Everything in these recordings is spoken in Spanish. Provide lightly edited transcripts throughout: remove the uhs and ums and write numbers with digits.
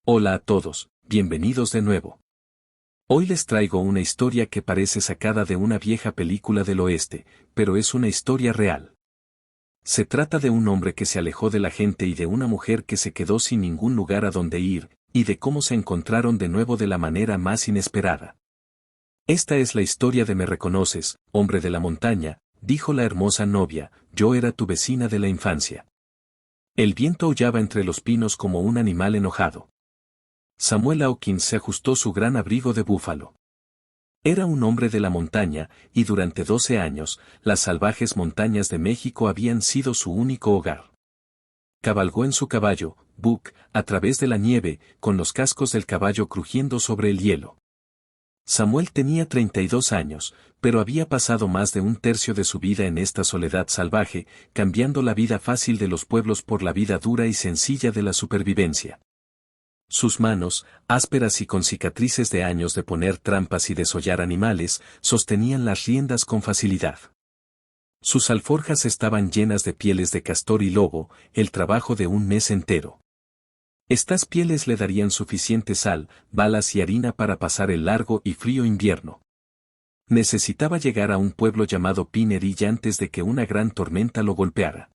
Hola a todos, bienvenidos de nuevo. Hoy les traigo una historia que parece sacada de una vieja película del oeste, pero es una historia real. Se trata de un hombre que se alejó de la gente y de una mujer que se quedó sin ningún lugar a donde ir, y de cómo se encontraron de nuevo de la manera más inesperada. Esta es la historia de Me reconoces, hombre de la montaña, dijo la hermosa novia, yo era tu vecina de la infancia. El viento aullaba entre los pinos como un animal enojado. Samuel Hawkins se ajustó su gran abrigo de búfalo. Era un hombre de la montaña, y durante 12 años, las salvajes montañas de México habían sido su único hogar. Cabalgó en su caballo, Buck, a través de la nieve, con los cascos del caballo crujiendo sobre el hielo. Samuel tenía 32 años, pero había pasado más de un tercio de su vida en esta soledad salvaje, cambiando la vida fácil de los pueblos por la vida dura y sencilla de la supervivencia. Sus manos, ásperas y con cicatrices de años de poner trampas y desollar animales, sostenían las riendas con facilidad. Sus alforjas estaban llenas de pieles de castor y lobo, el trabajo de un mes entero. Estas pieles le darían suficiente sal, balas y harina para pasar el largo y frío invierno. Necesitaba llegar a un pueblo llamado Pinerilla antes de que una gran tormenta lo golpeara.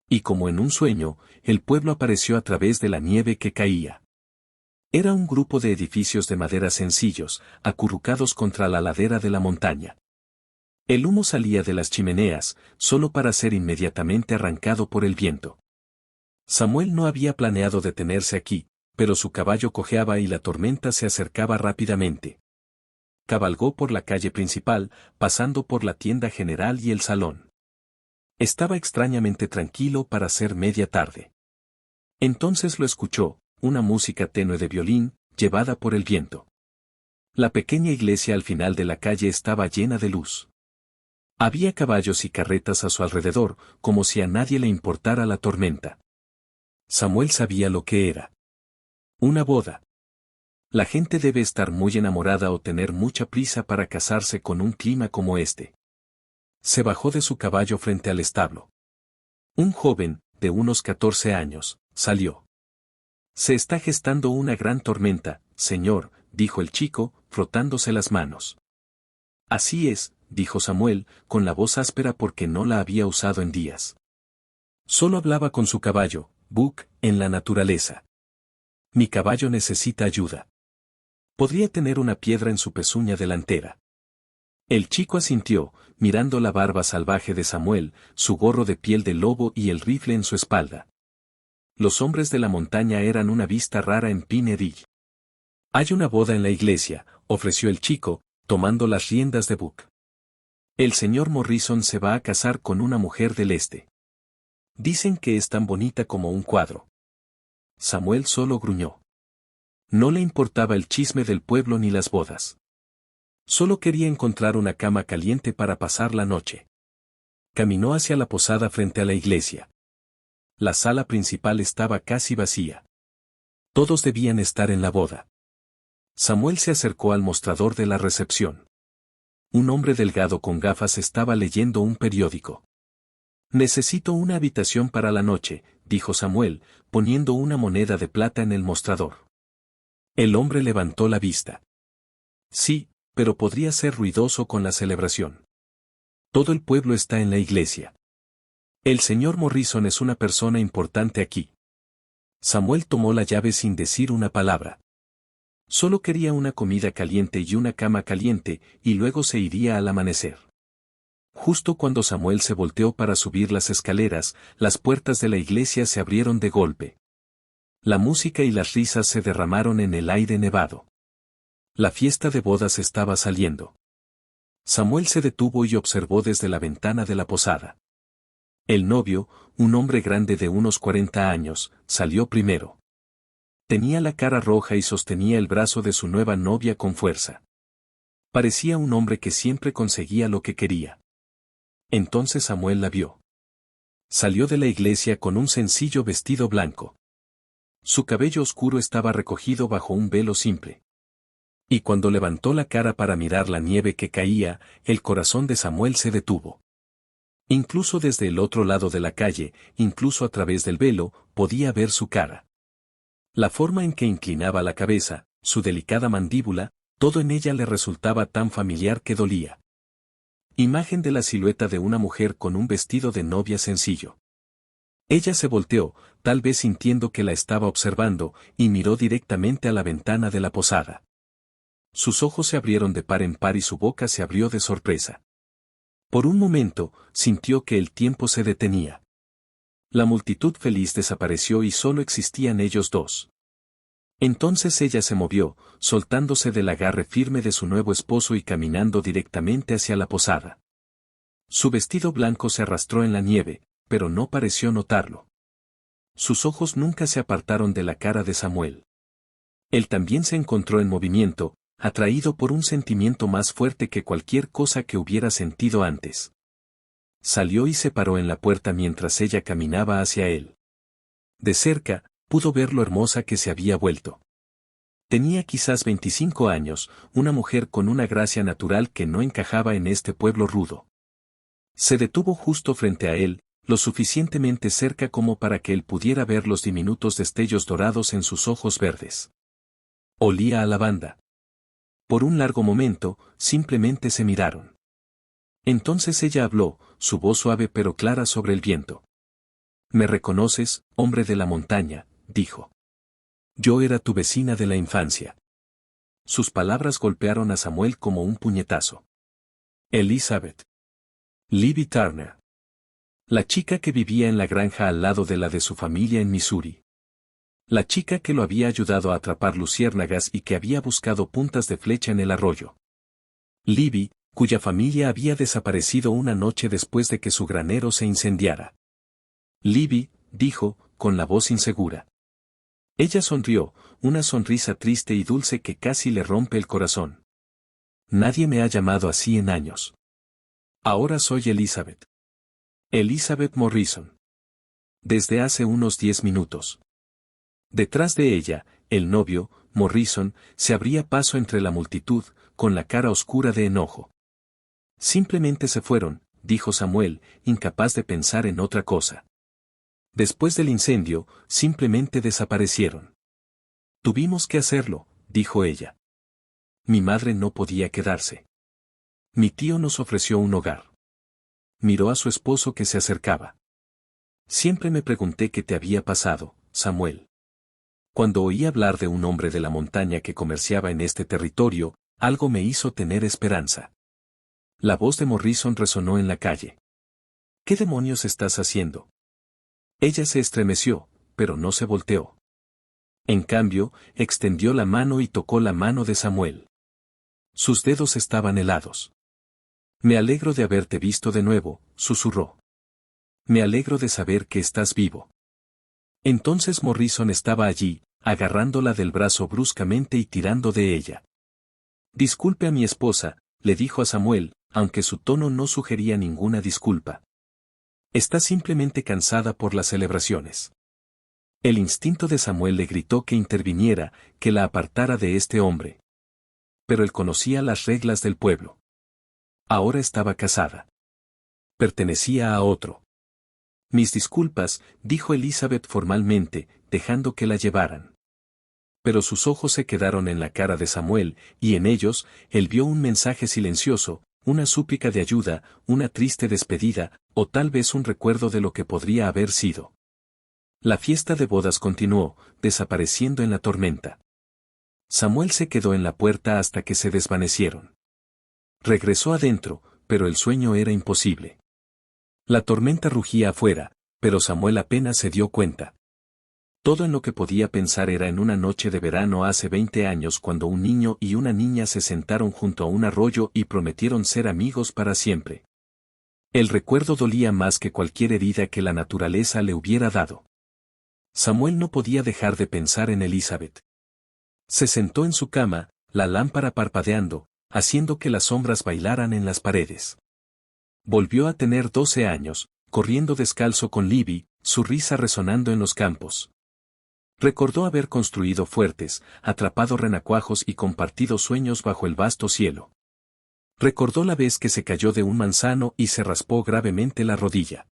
Y como en un sueño, el pueblo apareció a través de la nieve que caía. Era un grupo de edificios de madera sencillos, acurrucados contra la ladera de la montaña. El humo salía de las chimeneas, solo para ser inmediatamente arrancado por el viento. Samuel no había planeado detenerse aquí, pero su caballo cojeaba y la tormenta se acercaba rápidamente. Cabalgó por la calle principal, pasando por la tienda general y el salón. Estaba extrañamente tranquilo para ser media tarde. Entonces lo escuchó, una música tenue de violín, llevada por el viento. La pequeña iglesia al final de la calle estaba llena de luz. Había caballos y carretas a su alrededor, como si a nadie le importara la tormenta. Samuel sabía lo que era. Una boda. La gente debe estar muy enamorada o tener mucha prisa para casarse con un clima como este. Se bajó de su caballo frente al establo. Un joven, de unos 14 años, salió. Se está gestando una gran tormenta, señor, dijo el chico, frotándose las manos. Así es, dijo Samuel, con la voz áspera porque no la había usado en días. Solo hablaba con su caballo, Buck, en la naturaleza. Mi caballo necesita ayuda. Podría tener una piedra en su pezuña delantera. El chico asintió, mirando la barba salvaje de Samuel, su gorro de piel de lobo y el rifle en su espalda. Los hombres de la montaña eran una vista rara en Pinerilla. Hay una boda en la iglesia, ofreció el chico, tomando las riendas de Buck. El señor Morrison se va a casar con una mujer del este. Dicen que es tan bonita como un cuadro. Samuel solo gruñó. No le importaba el chisme del pueblo ni las bodas. Solo quería encontrar una cama caliente para pasar la noche. Caminó hacia la posada frente a la iglesia. La sala principal estaba casi vacía. Todos debían estar en la boda. Samuel se acercó al mostrador de la recepción. Un hombre delgado con gafas estaba leyendo un periódico. Necesito una habitación para la noche, dijo Samuel, poniendo una moneda de plata en el mostrador. El hombre levantó la vista. Sí, pero podría ser ruidoso con la celebración. Todo el pueblo está en la iglesia. El señor Morrison es una persona importante aquí. Samuel tomó la llave sin decir una palabra. Solo quería una comida caliente y una cama caliente, y luego se iría al amanecer. Justo cuando Samuel se volteó para subir las escaleras, las puertas de la iglesia se abrieron de golpe. La música y las risas se derramaron en el aire nevado. La fiesta de bodas estaba saliendo. Samuel se detuvo y observó desde la ventana de la posada. El novio, un hombre grande de unos 40 años, salió primero. Tenía la cara roja y sostenía el brazo de su nueva novia con fuerza. Parecía un hombre que siempre conseguía lo que quería. Entonces Samuel la vio. Salió de la iglesia con un sencillo vestido blanco. Su cabello oscuro estaba recogido bajo un velo simple. Y cuando levantó la cara para mirar la nieve que caía, el corazón de Samuel se detuvo. Incluso desde el otro lado de la calle, incluso a través del velo, podía ver su cara. La forma en que inclinaba la cabeza, su delicada mandíbula, todo en ella le resultaba tan familiar que dolía. Imagen de la silueta de una mujer con un vestido de novia sencillo. Ella se volteó, tal vez sintiendo que la estaba observando, y miró directamente a la ventana de la posada. Sus ojos se abrieron de par en par y su boca se abrió de sorpresa. Por un momento, sintió que el tiempo se detenía. La multitud feliz desapareció y solo existían ellos dos. Entonces ella se movió, soltándose del agarre firme de su nuevo esposo y caminando directamente hacia la posada. Su vestido blanco se arrastró en la nieve, pero no pareció notarlo. Sus ojos nunca se apartaron de la cara de Samuel. Él también se encontró en movimiento, atraído por un sentimiento más fuerte que cualquier cosa que hubiera sentido antes. Salió y se paró en la puerta mientras ella caminaba hacia él. De cerca, pudo ver lo hermosa que se había vuelto. Tenía quizás 25 años, una mujer con una gracia natural que no encajaba en este pueblo rudo. Se detuvo justo frente a él, lo suficientemente cerca como para que él pudiera ver los diminutos destellos dorados en sus ojos verdes. Olía a lavanda. Por un largo momento, simplemente se miraron. Entonces ella habló, su voz suave pero clara sobre el viento. «¿Me reconoces, hombre de la montaña?», dijo. «Yo era tu vecina de la infancia». Sus palabras golpearon a Samuel como un puñetazo. Elizabeth. Libby Turner. La chica que vivía en la granja al lado de la de su familia en Missouri. La chica que lo había ayudado a atrapar luciérnagas y que había buscado puntas de flecha en el arroyo. Libby, cuya familia había desaparecido una noche después de que su granero se incendiara. Libby, dijo, con la voz insegura. Ella sonrió, una sonrisa triste y dulce que casi le rompe el corazón. Nadie me ha llamado así en años. Ahora soy Elizabeth. Elizabeth Morrison. Desde hace unos 10 minutos. Detrás de ella, el novio, Morrison, se abría paso entre la multitud, con la cara oscura de enojo. Simplemente se fueron, dijo Samuel, incapaz de pensar en otra cosa. Después del incendio, simplemente desaparecieron. Tuvimos que hacerlo, dijo ella. Mi madre no podía quedarse. Mi tío nos ofreció un hogar. Miró a su esposo que se acercaba. Siempre me pregunté qué te había pasado, Samuel. Cuando oí hablar de un hombre de la montaña que comerciaba en este territorio, algo me hizo tener esperanza. La voz de Morrison resonó en la calle. ¿Qué demonios estás haciendo? Ella se estremeció, pero no se volteó. En cambio, extendió la mano y tocó la mano de Samuel. Sus dedos estaban helados. Me alegro de haberte visto de nuevo, susurró. Me alegro de saber que estás vivo. Entonces Morrison estaba allí, agarrándola del brazo bruscamente y tirando de ella. Disculpe a mi esposa, le dijo a Samuel, aunque su tono no sugería ninguna disculpa. Está simplemente cansada por las celebraciones. El instinto de Samuel le gritó que interviniera, que la apartara de este hombre. Pero él conocía las reglas del pueblo. Ahora estaba casada. Pertenecía a otro. Mis disculpas, dijo Elizabeth formalmente, dejando que la llevaran. Pero sus ojos se quedaron en la cara de Samuel, y en ellos, él vio un mensaje silencioso, una súplica de ayuda, una triste despedida, o tal vez un recuerdo de lo que podría haber sido. La fiesta de bodas continuó, desapareciendo en la tormenta. Samuel se quedó en la puerta hasta que se desvanecieron. Regresó adentro, pero el sueño era imposible. La tormenta rugía afuera, pero Samuel apenas se dio cuenta. Todo en lo que podía pensar era en una noche de verano hace 20 años cuando un niño y una niña se sentaron junto a un arroyo y prometieron ser amigos para siempre. El recuerdo dolía más que cualquier herida que la naturaleza le hubiera dado. Samuel no podía dejar de pensar en Elizabeth. Se sentó en su cama, la lámpara parpadeando, haciendo que las sombras bailaran en las paredes. Volvió a tener 12 años, corriendo descalzo con Libby, su risa resonando en los campos. Recordó haber construido fuertes, atrapado renacuajos y compartido sueños bajo el vasto cielo. Recordó la vez que se cayó de un manzano y se raspó gravemente la rodilla.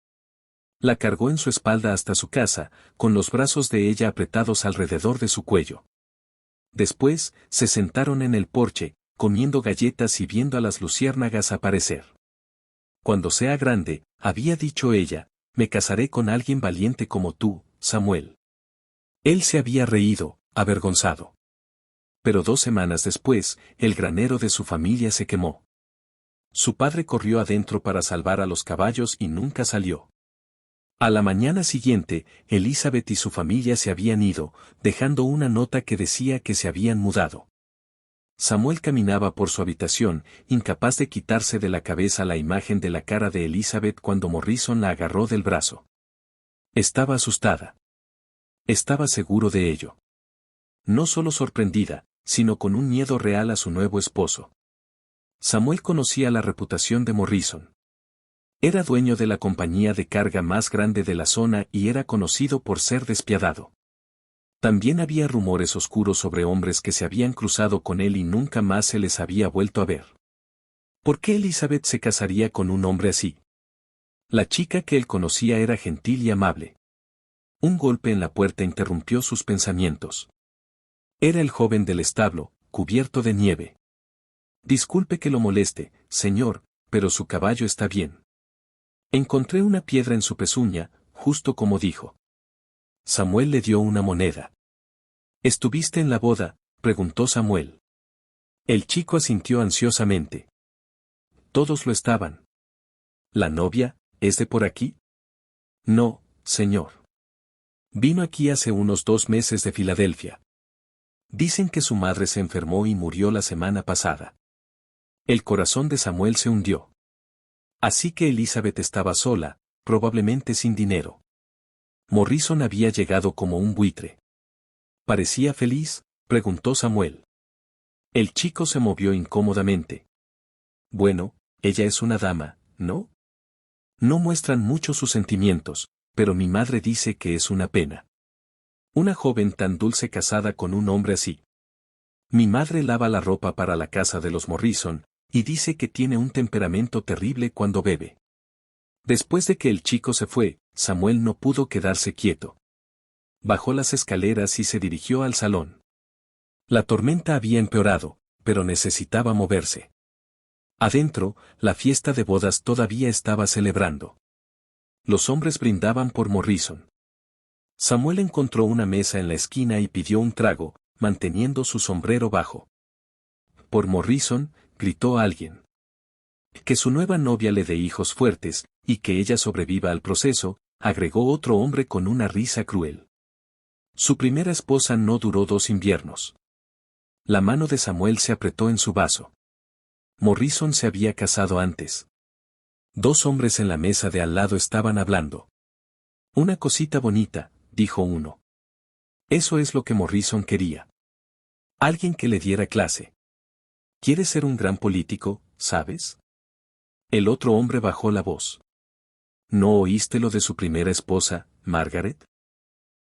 La cargó en su espalda hasta su casa, con los brazos de ella apretados alrededor de su cuello. Después, se sentaron en el porche, comiendo galletas y viendo a las luciérnagas aparecer. Cuando sea grande, había dicho ella, me casaré con alguien valiente como tú, Samuel. Él se había reído, avergonzado. Pero 2 semanas después, el granero de su familia se quemó. Su padre corrió adentro para salvar a los caballos y nunca salió. A la mañana siguiente, Elizabeth y su familia se habían ido, dejando una nota que decía que se habían mudado. Samuel caminaba por su habitación, incapaz de quitarse de la cabeza la imagen de la cara de Elizabeth cuando Morrison la agarró del brazo. Estaba asustada. Estaba seguro de ello. No solo sorprendida, sino con un miedo real a su nuevo esposo. Samuel conocía la reputación de Morrison. Era dueño de la compañía de carga más grande de la zona y era conocido por ser despiadado. También había rumores oscuros sobre hombres que se habían cruzado con él y nunca más se les había vuelto a ver. ¿Por qué Elizabeth se casaría con un hombre así? La chica que él conocía era gentil y amable. Un golpe en la puerta interrumpió sus pensamientos. Era el joven del establo, cubierto de nieve. Disculpe que lo moleste, señor, pero su caballo está bien. Encontré una piedra en su pezuña, justo como dijo. Samuel le dio una moneda. ¿Estuviste en la boda?, preguntó Samuel. El chico asintió ansiosamente. Todos lo estaban. ¿La novia, es de por aquí? No, señor. Vino aquí hace unos 2 meses de Filadelfia. Dicen que su madre se enfermó y murió la semana pasada. El corazón de Samuel se hundió. Así que Elizabeth estaba sola, probablemente sin dinero. Morrison había llegado como un buitre. ¿Parecía feliz?, preguntó Samuel. El chico se movió incómodamente. Bueno, ella es una dama, ¿no? No muestran mucho sus sentimientos, pero mi madre dice que es una pena. Una joven tan dulce casada con un hombre así. Mi madre lava la ropa para la casa de los Morrison, y dice que tiene un temperamento terrible cuando bebe. Después de que el chico se fue, Samuel no pudo quedarse quieto. Bajó las escaleras y se dirigió al salón. La tormenta había empeorado, pero necesitaba moverse. Adentro, la fiesta de bodas todavía estaba celebrando. Los hombres brindaban por Morrison. Samuel encontró una mesa en la esquina y pidió un trago, manteniendo su sombrero bajo. Por Morrison, gritó alguien. Que su nueva novia le dé hijos fuertes, y que ella sobreviva al proceso, agregó otro hombre con una risa cruel. Su primera esposa no duró 2 inviernos. La mano de Samuel se apretó en su vaso. Morrison se había casado antes. 2 hombres en la mesa de al lado estaban hablando. Una cosita bonita, dijo uno. Eso es lo que Morrison quería. Alguien que le diera clase. Quiere ser un gran político, ¿sabes? El otro hombre bajó la voz. ¿No oíste lo de su primera esposa, Margaret?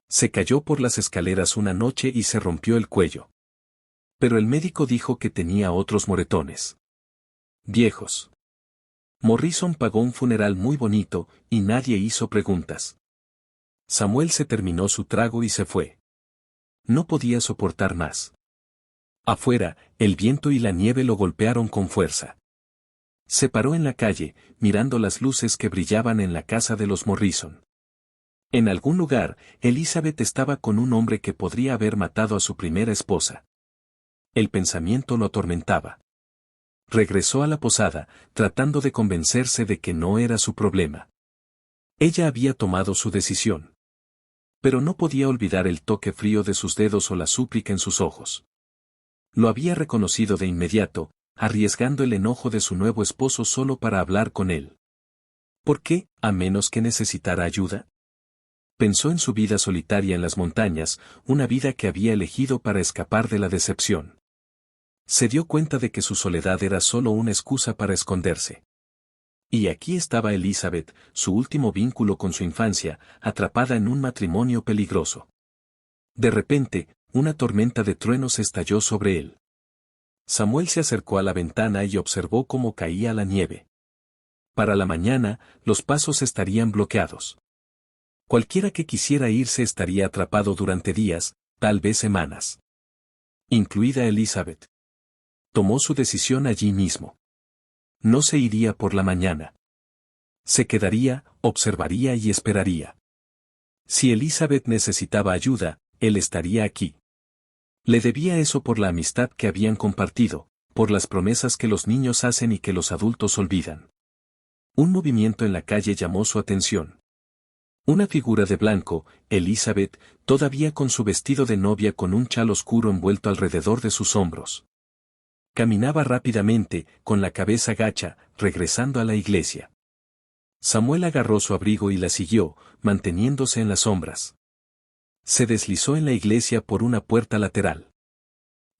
Se cayó por las escaleras una noche y se rompió el cuello. Pero el médico dijo que tenía otros moretones. Viejos. Morrison pagó un funeral muy bonito, y nadie hizo preguntas. Samuel se terminó su trago y se fue. No podía soportar más. Afuera, el viento y la nieve lo golpearon con fuerza. Se paró en la calle, mirando las luces que brillaban en la casa de los Morrison. En algún lugar, Elizabeth estaba con un hombre que podría haber matado a su primera esposa. El pensamiento lo atormentaba. Regresó a la posada, tratando de convencerse de que no era su problema. Ella había tomado su decisión. Pero no podía olvidar el toque frío de sus dedos o la súplica en sus ojos. Lo había reconocido de inmediato, arriesgando el enojo de su nuevo esposo solo para hablar con él. ¿Por qué, a menos que necesitara ayuda? Pensó en su vida solitaria en las montañas, una vida que había elegido para escapar de la decepción. Se dio cuenta de que su soledad era solo una excusa para esconderse. Y aquí estaba Elizabeth, su último vínculo con su infancia, atrapada en un matrimonio peligroso. De repente, una tormenta de truenos estalló sobre él. Samuel se acercó a la ventana y observó cómo caía la nieve. Para la mañana, los pasos estarían bloqueados. Cualquiera que quisiera irse estaría atrapado durante días, tal vez semanas. Incluida Elizabeth. Tomó su decisión allí mismo. No se iría por la mañana. Se quedaría, observaría y esperaría. Si Elizabeth necesitaba ayuda, él estaría aquí. Le debía eso por la amistad que habían compartido, por las promesas que los niños hacen y que los adultos olvidan. Un movimiento en la calle llamó su atención. Una figura de blanco, Elizabeth, todavía con su vestido de novia con un chal oscuro envuelto alrededor de sus hombros. Caminaba rápidamente, con la cabeza gacha, regresando a la iglesia. Samuel agarró su abrigo y la siguió, manteniéndose en las sombras. Se deslizó en la iglesia por una puerta lateral.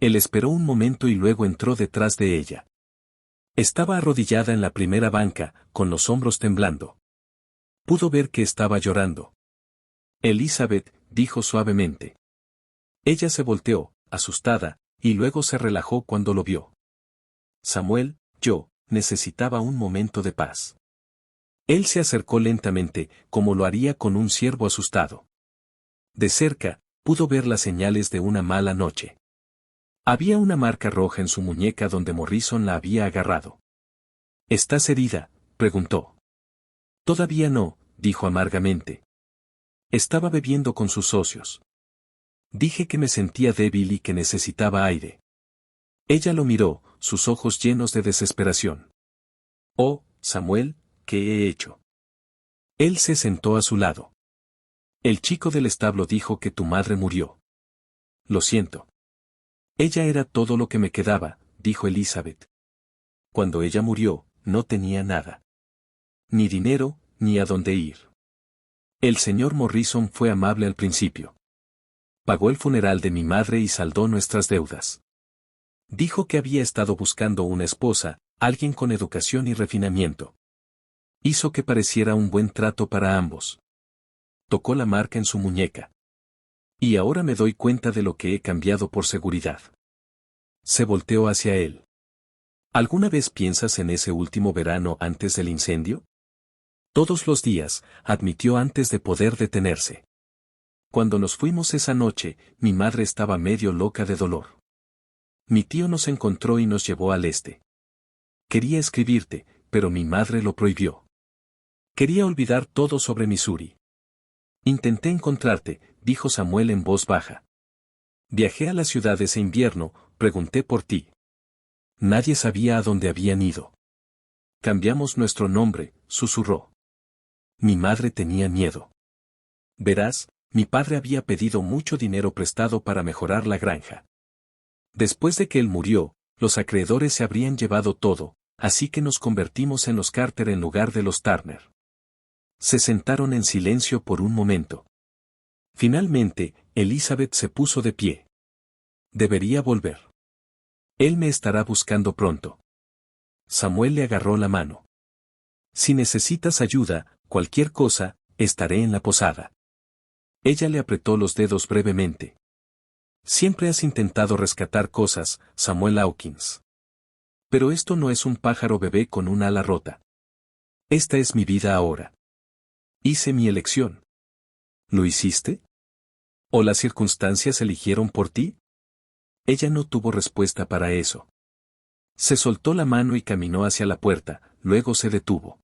Él esperó un momento y luego entró detrás de ella. Estaba arrodillada en la primera banca, con los hombros temblando. Pudo ver que estaba llorando. Elizabeth, dijo suavemente. Ella se volteó, asustada, y luego se relajó cuando lo vio. Samuel, yo, necesitaba un momento de paz. Él se acercó lentamente, como lo haría con un ciervo asustado. De cerca, pudo ver las señales de una mala noche. Había una marca roja en su muñeca donde Morrison la había agarrado. ¿Estás herida?, preguntó. Todavía no, dijo amargamente. Estaba bebiendo con sus socios. Dije que me sentía débil y que necesitaba aire. Ella lo miró, sus ojos llenos de desesperación. Oh, Samuel, ¿qué he hecho? Él se sentó a su lado. El chico del establo dijo que tu madre murió. Lo siento. Ella era todo lo que me quedaba, dijo Elizabeth. Cuando ella murió, no tenía nada. Ni dinero, ni a dónde ir. El señor Morrison fue amable al principio. Pagó el funeral de mi madre y saldó nuestras deudas. Dijo que había estado buscando una esposa, alguien con educación y refinamiento. Hizo que pareciera un buen trato para ambos. Tocó la marca en su muñeca. Y ahora me doy cuenta de lo que he cambiado por seguridad. Se volteó hacia él. ¿Alguna vez piensas en ese último verano antes del incendio? Todos los días, admitió antes de poder detenerse. Cuando nos fuimos esa noche, mi madre estaba medio loca de dolor. Mi tío nos encontró y nos llevó al este. Quería escribirte, pero mi madre lo prohibió. Quería olvidar todo sobre Missouri. Intenté encontrarte, dijo Samuel en voz baja. Viajé a la ciudad ese invierno, pregunté por ti. Nadie sabía a dónde habían ido. Cambiamos nuestro nombre, susurró. Mi madre tenía miedo. Verás, mi padre había pedido mucho dinero prestado para mejorar la granja. Después de que él murió, los acreedores se habrían llevado todo, así que nos convertimos en los Carter en lugar de los Turner. Se sentaron en silencio por un momento. Finalmente, Elizabeth se puso de pie. Debería volver. Él me estará buscando pronto. Samuel le agarró la mano. Si necesitas ayuda, cualquier cosa, estaré en la posada. Ella le apretó los dedos brevemente. Siempre has intentado rescatar cosas, Samuel Hawkins. Pero esto no es un pájaro bebé con un ala rota. Esta es mi vida ahora. Hice mi elección. ¿Lo hiciste? ¿O las circunstancias eligieron por ti? Ella no tuvo respuesta para eso. Se soltó la mano y caminó hacia la puerta, luego se detuvo.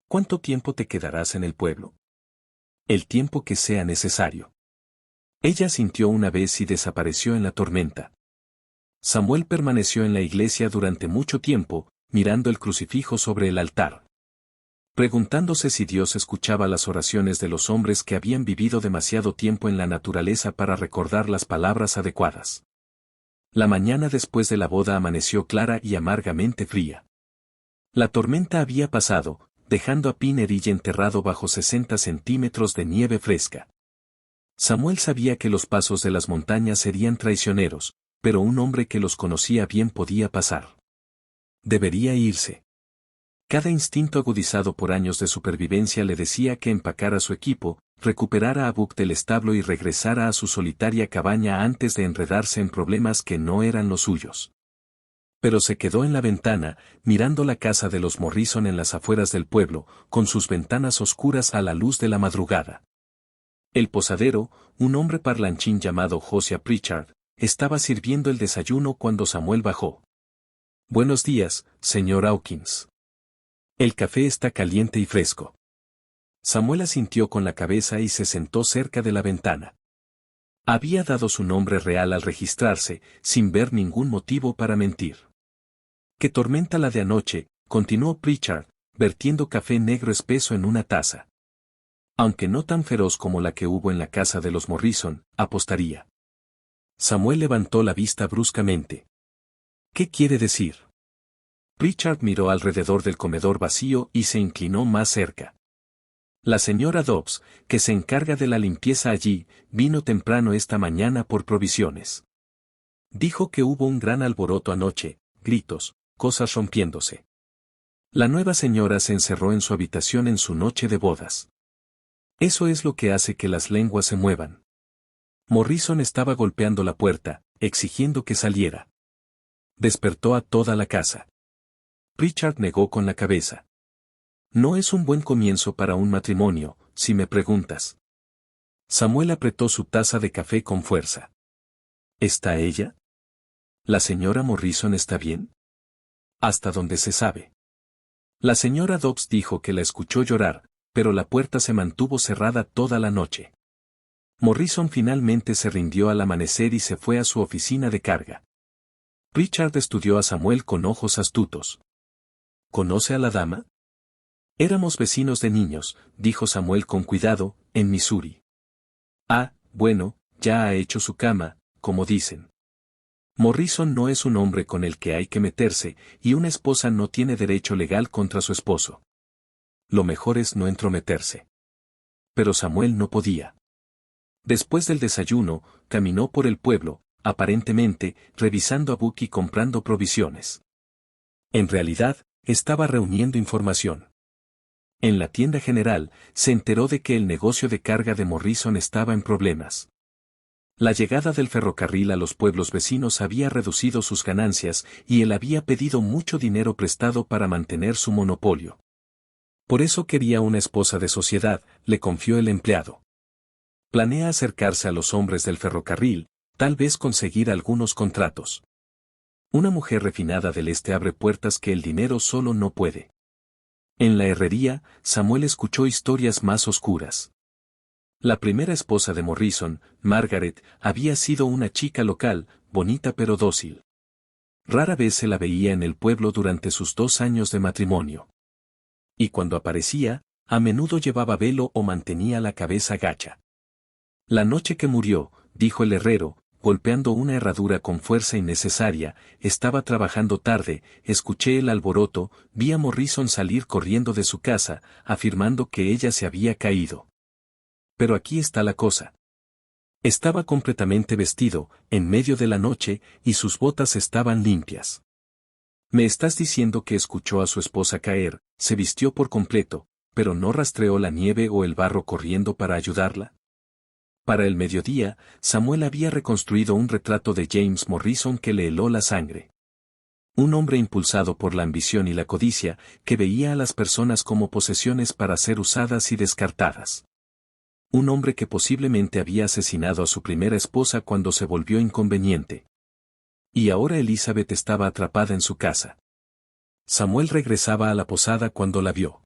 ¿Cuánto tiempo te quedarás en el pueblo? El tiempo que sea necesario. Ella sintió una vez y desapareció en la tormenta. Samuel permaneció en la iglesia durante mucho tiempo, mirando el crucifijo sobre el altar. Preguntándose si Dios escuchaba las oraciones de los hombres que habían vivido demasiado tiempo en la naturaleza para recordar las palabras adecuadas. La mañana después de la boda amaneció clara y amargamente fría. La tormenta había pasado, dejando a Pinnerille enterrado bajo 60 centímetros de nieve fresca. Samuel sabía que los pasos de las montañas serían traicioneros, pero un hombre que los conocía bien podía pasar. Debería irse. Cada instinto agudizado por años de supervivencia le decía que empacara su equipo, recuperara a Buck del establo y regresara a su solitaria cabaña antes de enredarse en problemas que no eran los suyos. Pero se quedó en la ventana, mirando la casa de los Morrison en las afueras del pueblo, con sus ventanas oscuras a la luz de la madrugada. El posadero, un hombre parlanchín llamado Josiah Pritchard, estaba sirviendo el desayuno cuando Samuel bajó. Buenos días, señor Hawkins. El café está caliente y fresco. Samuel asintió con la cabeza y se sentó cerca de la ventana. Había dado su nombre real al registrarse, sin ver ningún motivo para mentir. «Qué tormenta la de anoche», continuó Pritchard, vertiendo café negro espeso en una taza. «Aunque no tan feroz como la que hubo en la casa de los Morrison, apostaría». Samuel levantó la vista bruscamente. «¿Qué quiere decir?». Pritchard miró alrededor del comedor vacío y se inclinó más cerca. «La señora Dobbs, que se encarga de la limpieza allí, vino temprano esta mañana por provisiones. Dijo que hubo un gran alboroto anoche, gritos, cosas rompiéndose. La nueva señora se encerró en su habitación en su noche de bodas. Eso es lo que hace que las lenguas se muevan». Morrison estaba golpeando la puerta, exigiendo que saliera. Despertó a toda la casa. Pritchard negó con la cabeza. «No es un buen comienzo para un matrimonio, si me preguntas». Samuel apretó su taza de café con fuerza. ¿Está ella? ¿La señora Morrison está bien? Hasta donde se sabe. La señora Dobbs dijo que la escuchó llorar, pero la puerta se mantuvo cerrada toda la noche. Morrison finalmente se rindió al amanecer y se fue a su oficina de carga. Pritchard estudió a Samuel con ojos astutos. ¿Conoce a la dama? Éramos vecinos de niños, dijo Samuel con cuidado, en Missouri. Ah, bueno, ya ha hecho su cama, como dicen. Morrison no es un hombre con el que hay que meterse, y una esposa no tiene derecho legal contra su esposo. Lo mejor es no entrometerse. Pero Samuel no podía. Después del desayuno, caminó por el pueblo, aparentemente, revisando a Bucky comprando provisiones. En realidad, estaba reuniendo información. En la tienda general, se enteró de que el negocio de carga de Morrison estaba en problemas. La llegada del ferrocarril a los pueblos vecinos había reducido sus ganancias y él había pedido mucho dinero prestado para mantener su monopolio. Por eso quería una esposa de sociedad, le confió el empleado. Planea acercarse a los hombres del ferrocarril, tal vez conseguir algunos contratos. Una mujer refinada del este abre puertas que el dinero solo no puede. En la herrería, Samuel escuchó historias más oscuras. La primera esposa de Morrison, Margaret, había sido una chica local, bonita pero dócil. Rara vez se la veía en el pueblo durante sus 2 años de matrimonio. Y cuando aparecía, a menudo llevaba velo o mantenía la cabeza gacha. La noche que murió, dijo el herrero, golpeando una herradura con fuerza innecesaria, estaba trabajando tarde, escuché el alboroto, vi a Morrison salir corriendo de su casa, afirmando que ella se había caído. Pero aquí está la cosa. Estaba completamente vestido, en medio de la noche, y sus botas estaban limpias. Me estás diciendo que escuchó a su esposa caer, se vistió por completo, pero no rastreó la nieve o el barro corriendo para ayudarla. Para el mediodía, Samuel había reconstruido un retrato de James Morrison que le heló la sangre. Un hombre impulsado por la ambición y la codicia, que veía a las personas como posesiones para ser usadas y descartadas. Un hombre que posiblemente había asesinado a su primera esposa cuando se volvió inconveniente. Y ahora Elizabeth estaba atrapada en su casa. Samuel regresaba a la posada cuando la vio.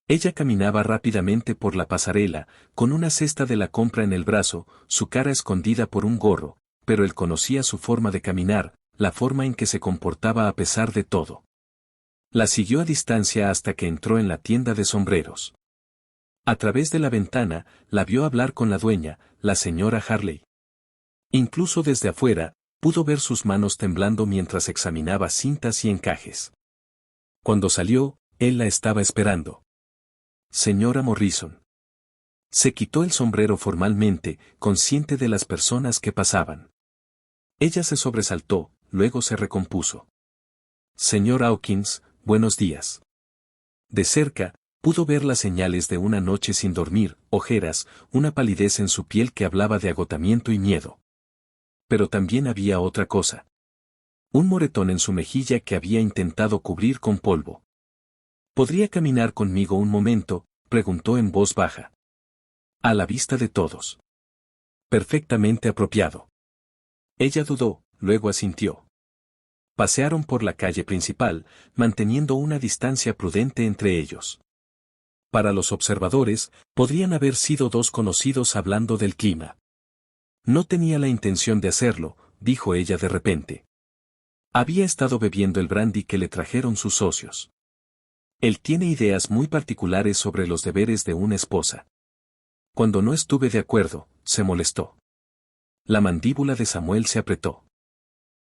Ella caminaba rápidamente por la pasarela, con una cesta de la compra en el brazo, su cara escondida por un gorro, pero él conocía su forma de caminar, la forma en que se comportaba a pesar de todo. La siguió a distancia hasta que entró en la tienda de sombreros. A través de la ventana, la vio hablar con la dueña, la señora Harley. Incluso desde afuera, pudo ver sus manos temblando mientras examinaba cintas y encajes. Cuando salió, él la estaba esperando. Señora Morrison. Se quitó el sombrero formalmente, consciente de las personas que pasaban. Ella se sobresaltó, luego se recompuso. Señor Hawkins, buenos días. De cerca, pudo ver las señales de una noche sin dormir, ojeras, una palidez en su piel que hablaba de agotamiento y miedo. Pero también había otra cosa. Un moretón en su mejilla que había intentado cubrir con polvo. ¿Podría caminar conmigo un momento?, preguntó en voz baja. A la vista de todos. Perfectamente apropiado. Ella dudó, luego asintió. Pasearon por la calle principal, manteniendo una distancia prudente entre ellos. Para los observadores, podrían haber sido dos conocidos hablando del clima. No tenía la intención de hacerlo, dijo ella de repente. Había estado bebiendo el brandy que le trajeron sus socios. Él tiene ideas muy particulares sobre los deberes de una esposa. Cuando no estuve de acuerdo, se molestó. La mandíbula de Samuel se apretó.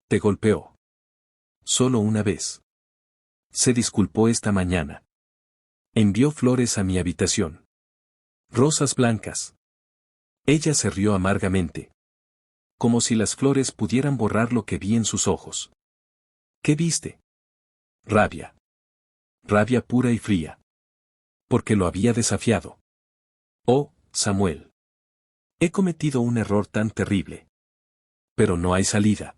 ¿Te golpeó? Solo una vez. Se disculpó esta mañana. Envió flores a mi habitación. Rosas blancas. Ella se rió amargamente. Como si las flores pudieran borrar lo que vi en sus ojos. ¿Qué viste? Rabia. Rabia pura y fría. Porque lo había desafiado. Oh, Samuel. He cometido un error tan terrible. Pero no hay salida.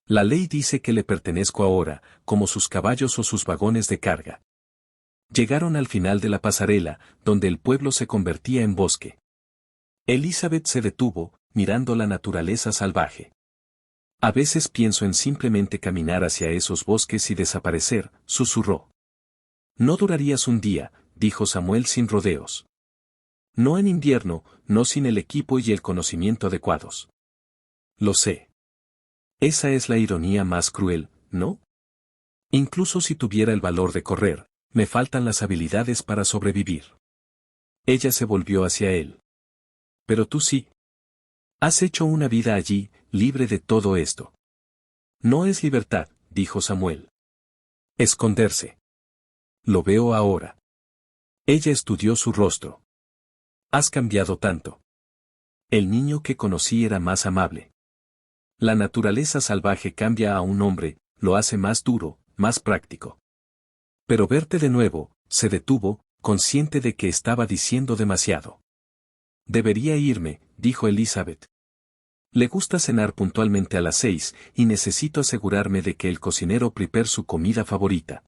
La ley dice que le pertenezco ahora, como sus caballos o sus vagones de carga. Llegaron al final de la pasarela, donde el pueblo se convertía en bosque. Elizabeth se detuvo, mirando la naturaleza salvaje. A veces pienso en simplemente caminar hacia esos bosques y desaparecer, susurró. No durarías un día, dijo Samuel sin rodeos. No en invierno, no sin el equipo y el conocimiento adecuados. Lo sé. Esa es la ironía más cruel, ¿no? Incluso si tuviera el valor de correr, me faltan las habilidades para sobrevivir. Ella se volvió hacia él. Pero tú sí. Has hecho una vida allí, libre de todo esto. No es libertad, dijo Samuel. Esconderse. Lo veo ahora. Ella estudió su rostro. Has cambiado tanto. El niño que conocí era más amable. La naturaleza salvaje cambia a un hombre, lo hace más duro, más práctico. Pero verte de nuevo, se detuvo, consciente de que estaba diciendo demasiado. Debería irme, dijo Elizabeth. Le gusta cenar puntualmente a las 6 y necesito asegurarme de que el cocinero prepare su comida favorita.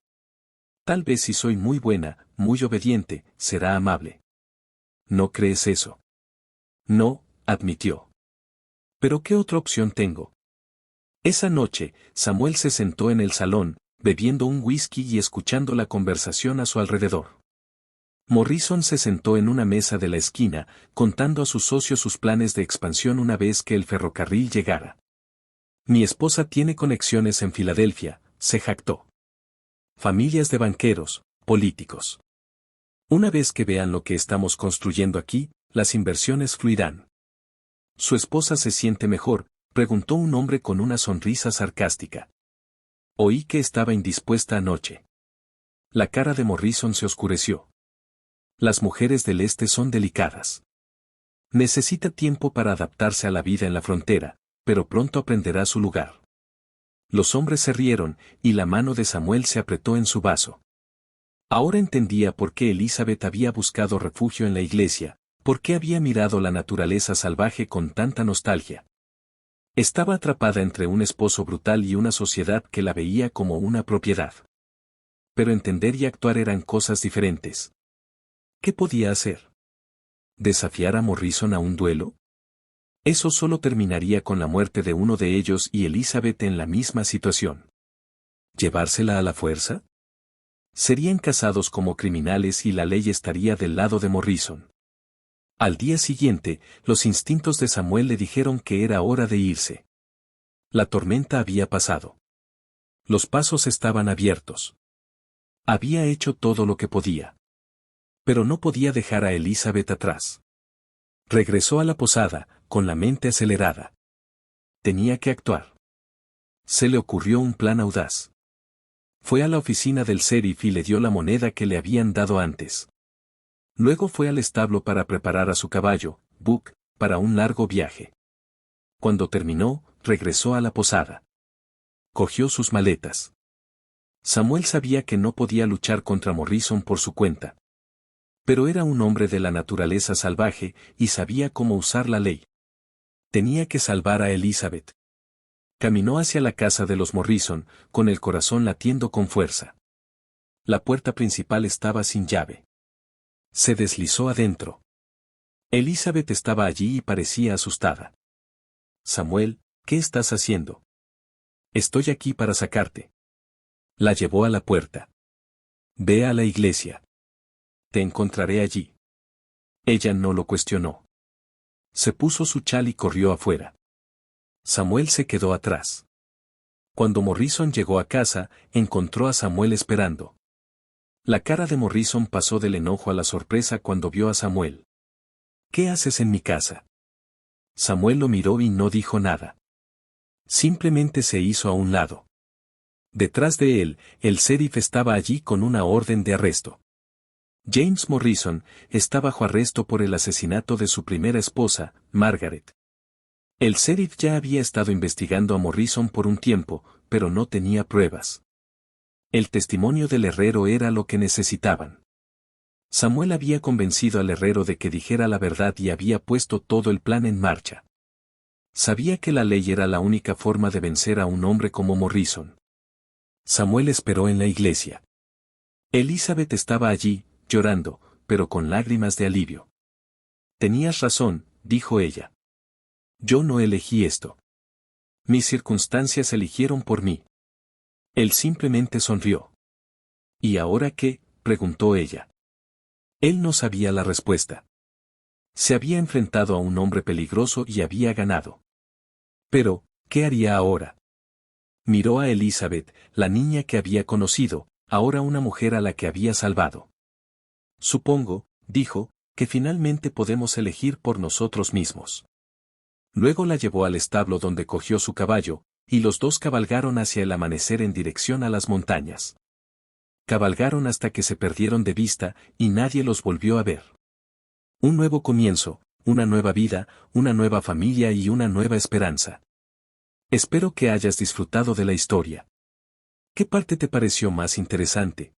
Tal vez si soy muy buena, muy obediente, será amable. ¿No crees eso? No, admitió. ¿Pero qué otra opción tengo? Esa noche, Samuel se sentó en el salón, bebiendo un whisky y escuchando la conversación a su alrededor. Morrison se sentó en una mesa de la esquina, contando a sus socios sus planes de expansión una vez que el ferrocarril llegara. Mi esposa tiene conexiones en Filadelfia, se jactó. Familias de banqueros, políticos. Una vez que vean lo que estamos construyendo aquí, las inversiones fluirán. ¿Su esposa se siente mejor?, preguntó un hombre con una sonrisa sarcástica. Oí que estaba indispuesta anoche. La cara de Morrison se oscureció. Las mujeres del este son delicadas. Necesita tiempo para adaptarse a la vida en la frontera, pero pronto aprenderá su lugar. Los hombres se rieron, y la mano de Samuel se apretó en su vaso. Ahora entendía por qué Elizabeth había buscado refugio en la iglesia, por qué había mirado la naturaleza salvaje con tanta nostalgia. Estaba atrapada entre un esposo brutal y una sociedad que la veía como una propiedad. Pero entender y actuar eran cosas diferentes. ¿Qué podía hacer? ¿Desafiar a Morrison a un duelo? Eso solo terminaría con la muerte de uno de ellos y Elizabeth en la misma situación. ¿Llevársela a la fuerza? Serían casados como criminales y la ley estaría del lado de Morrison. Al día siguiente, los instintos de Samuel le dijeron que era hora de irse. La tormenta había pasado. Los pasos estaban abiertos. Había hecho todo lo que podía. Pero no podía dejar a Elizabeth atrás. Regresó a la posada, con la mente acelerada. Tenía que actuar. Se le ocurrió un plan audaz. Fue a la oficina del sheriff y le dio la moneda que le habían dado antes. Luego fue al establo para preparar a su caballo, Buck, para un largo viaje. Cuando terminó, regresó a la posada. Cogió sus maletas. Samuel sabía que no podía luchar contra Morrison por su cuenta. Pero era un hombre de la naturaleza salvaje y sabía cómo usar la ley. Tenía que salvar a Elizabeth. Caminó hacia la casa de los Morrison, con el corazón latiendo con fuerza. La puerta principal estaba sin llave. Se deslizó adentro. Elizabeth estaba allí y parecía asustada. Samuel, ¿qué estás haciendo? Estoy aquí para sacarte. La llevó a la puerta. Ve a la iglesia. Te encontraré allí. Ella no lo cuestionó. Se puso su chal y corrió afuera. Samuel se quedó atrás. Cuando Morrison llegó a casa, encontró a Samuel esperando. La cara de Morrison pasó del enojo a la sorpresa cuando vio a Samuel. ¿Qué haces en mi casa? Samuel lo miró y no dijo nada. Simplemente se hizo a un lado. Detrás de él, el sheriff estaba allí con una orden de arresto. James Morrison está bajo arresto por el asesinato de su primera esposa, Margaret. El sheriff ya había estado investigando a Morrison por un tiempo, pero no tenía pruebas. El testimonio del herrero era lo que necesitaban. Samuel había convencido al herrero de que dijera la verdad y había puesto todo el plan en marcha. Sabía que la ley era la única forma de vencer a un hombre como Morrison. Samuel esperó en la iglesia. Elizabeth estaba allí, llorando, pero con lágrimas de alivio. Tenías razón, dijo ella. Yo no elegí esto. Mis circunstancias eligieron por mí. Él simplemente sonrió. ¿Y ahora qué?, preguntó ella. Él no sabía la respuesta. Se había enfrentado a un hombre peligroso y había ganado. Pero, ¿qué haría ahora? Miró a Elizabeth, la niña que había conocido, ahora una mujer a la que había salvado. Supongo, dijo, que finalmente podemos elegir por nosotros mismos. Luego la llevó al establo donde cogió su caballo, y los dos cabalgaron hacia el amanecer en dirección a las montañas. Cabalgaron hasta que se perdieron de vista y nadie los volvió a ver. Un nuevo comienzo, una nueva vida, una nueva familia y una nueva esperanza. Espero que hayas disfrutado de la historia. ¿Qué parte te pareció más interesante?